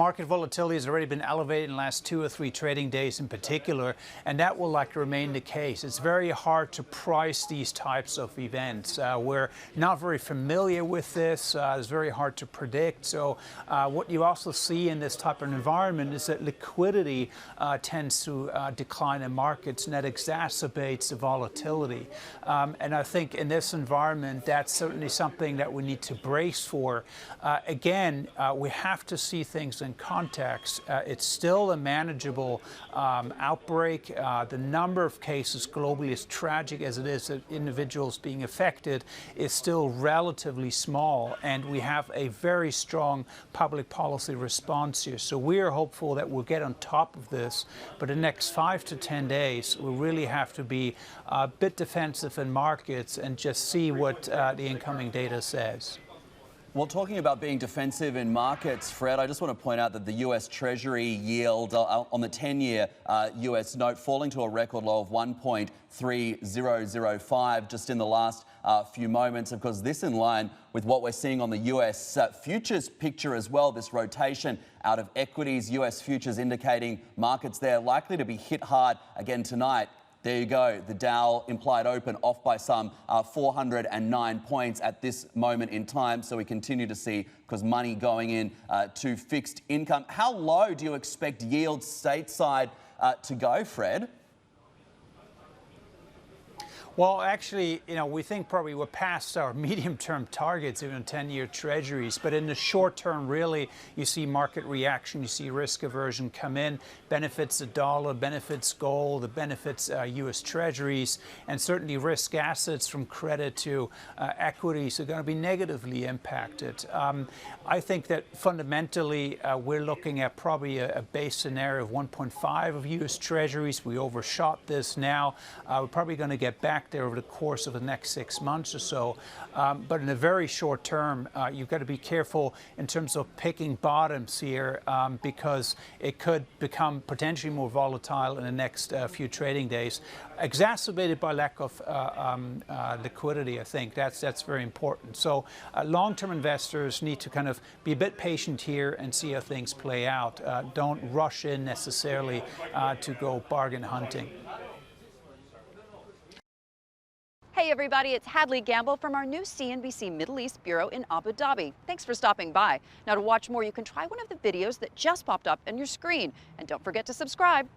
market volatility has already been elevated in the last 2 or 3 trading days in particular, and that will likely remain the case. It's very hard to price these types of events. We're not very familiar with this. It's very hard to predict. So what you also see in this type of environment is that liquidity tends to decline in markets, and that exacerbates the volatility. And I think in this environment, that's certainly something that we need to brace for. Again, we have to see things in context. It's still a manageable outbreak. The number of cases globally, as tragic as it is that individuals being affected, is still relatively small, and we have a very strong public policy response here. So we are hopeful that we'll get on top of this, but in the next 5 to 10 days, we really have to be a bit defensive in markets and just see what the incoming data says. Well, talking about being defensive in markets, Fred, I just want to point out that the US Treasury yield on the 10-year US note falling to a record low of 1.3005 just in the last few moments. Of course, this in line with what we're seeing on the US futures picture as well, this rotation out of equities, US futures indicating markets there likely to be hit hard again tonight. There you go, the Dow implied open off by some 409 points at this moment in time. So we continue to see, because money going in to fixed income. How low do you expect yields stateside to go, Fred? Well, actually, we think probably we're past our medium-term targets, even 10-year treasuries. But in the short term, really, you see market reaction, you see risk aversion come in, benefits the dollar, benefits gold, it benefits U.S. treasuries, and certainly risk assets from credit to equities are going to be negatively impacted. I think that fundamentally, we're looking at probably a base scenario of 1.5 of U.S. treasuries. We overshot this now. We're probably going to get back there over the course of the next 6 months or so. But in the very short term, you've got to be careful in terms of picking bottoms here because it could become potentially more volatile in the next few trading days, exacerbated by lack of liquidity. I think that's very important. So long-term investors need to kind of be a bit patient here and see how things play out. Don't rush in necessarily to go bargain hunting. Hey everybody, it's Hadley Gamble from our new CNBC Middle East Bureau in Abu Dhabi. Thanks for stopping by. Now to watch more, you can try one of the videos that just popped up on your screen. And don't forget to subscribe.